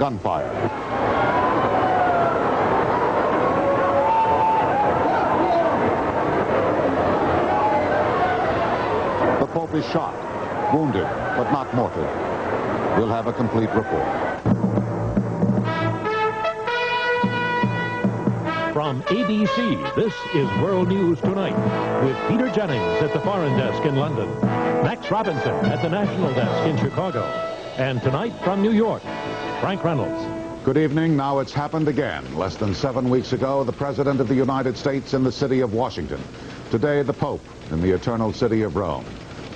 gunfire. The Pope is shot, wounded, but not mortally. We'll have a complete report. From ABC, this is World News Tonight with Peter Jennings at the Foreign Desk in London, Max Robinson at the National Desk in Chicago, and tonight from New York, Frank Reynolds. Good evening. Now it's happened again. Less than 7 weeks ago, the President of the United States in the city of Washington. Today, the Pope in the eternal city of Rome.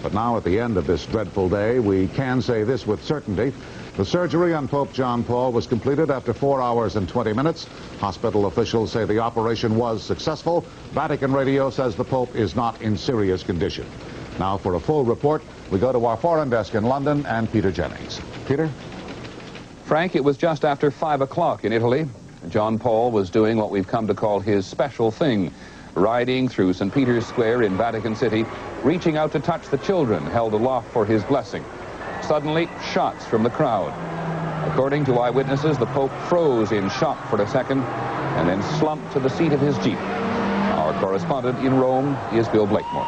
But now at the end of this dreadful day, we can say this with certainty. The surgery on Pope John Paul was completed after 4 hours and 20 minutes. Hospital officials say the operation was successful. Vatican Radio says the Pope is not in serious condition. Now for a full report, we go to our Foreign Desk in London and Peter Jennings. Peter? Frank, it was just after 5 o'clock in Italy. John Paul was doing what we've come to call his special thing, riding through St. Peter's Square in Vatican City, reaching out to touch the children held aloft for his blessing. Suddenly, shots from the crowd. According to eyewitnesses, the Pope froze in shock for a second and then slumped to the seat of his Jeep. Our correspondent in Rome is Bill Blakemore.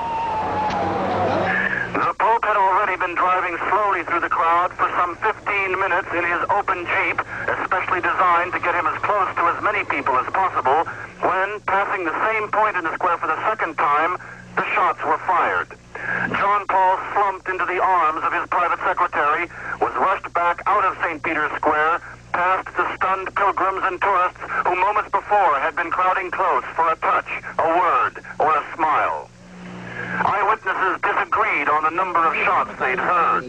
The Pope had already been driving slowly through the crowd for some 15 minutes in his open Jeep, especially designed to get him as close to as many people as possible, when, passing the same point in the square for the second time, the shots were fired. John Paul slumped into the arms of his private secretary, was rushed back out of St. Peter's Square, past the stunned pilgrims and tourists who moments before had been crowding close for a touch, a word, or a smile. Eyewitnesses disagreed on the number of shots they'd heard.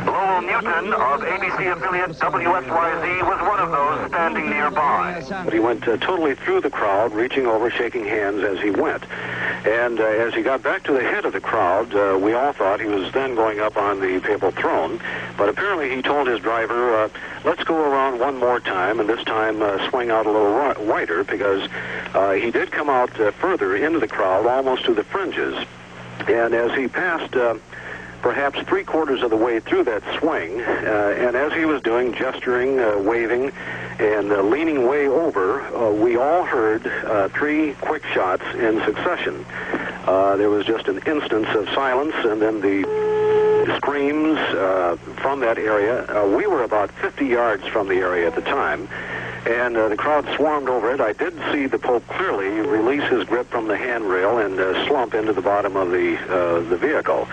Lowell Newton of ABC affiliate WSYZ was one of those standing nearby. But he went totally through the crowd, reaching over, shaking hands as he went. And as he got back to the head of the crowd, we all thought he was then going up on the papal throne. But apparently he told his driver, let's go around one more time, and this time swing out a little wider, because he did come out further into the crowd, almost to the fringes. And as he passed perhaps 3/4 of the way through that swing, and as he was doing, gesturing, waving, and leaning way over, we all heard 3 quick shots in succession. There was just an instance of silence, and then the screams from that area. We were about 50 yards from the area at the time, and the crowd swarmed over it. I did see the Pope clearly release his grip from the handrail and slump into the bottom of the vehicle,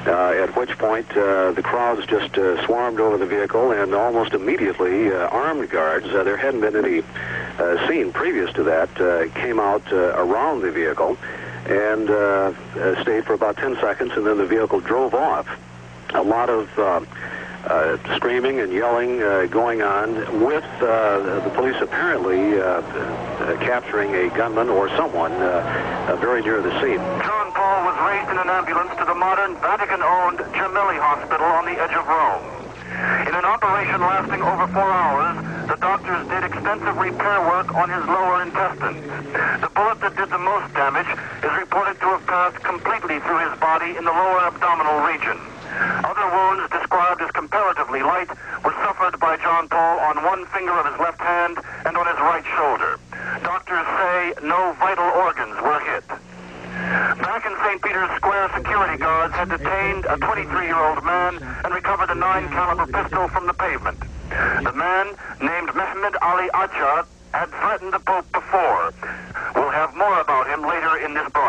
at which point the crowds just swarmed over the vehicle, and almost immediately armed guards, there hadn't been any seen previous to that, came out around the vehicle and stayed for about 10 seconds, and then the vehicle drove off. A lot of screaming and yelling going on, with the police apparently capturing a gunman or someone very near the scene. John Paul was raised in an ambulance to the modern Vatican-owned Gemelli Hospital on the edge of Rome. In an operation lasting over 4 hours, the doctors did extensive repair work on his lower intestines. The bullet that did the most damage is reported to have passed completely through his body in the lower abdominal region. Other wounds, described as comparatively light, were suffered by John Paul on one finger of his left hand and on his right shoulder. Doctors say no vital organs were hit. Back in St. Peter's Square, security guards had detained a 23-year-old man and recovered a 9-caliber pistol from the pavement. The man, named Mehmed Ali Ajad, had threatened the Pope before. We'll have more about him later in this program.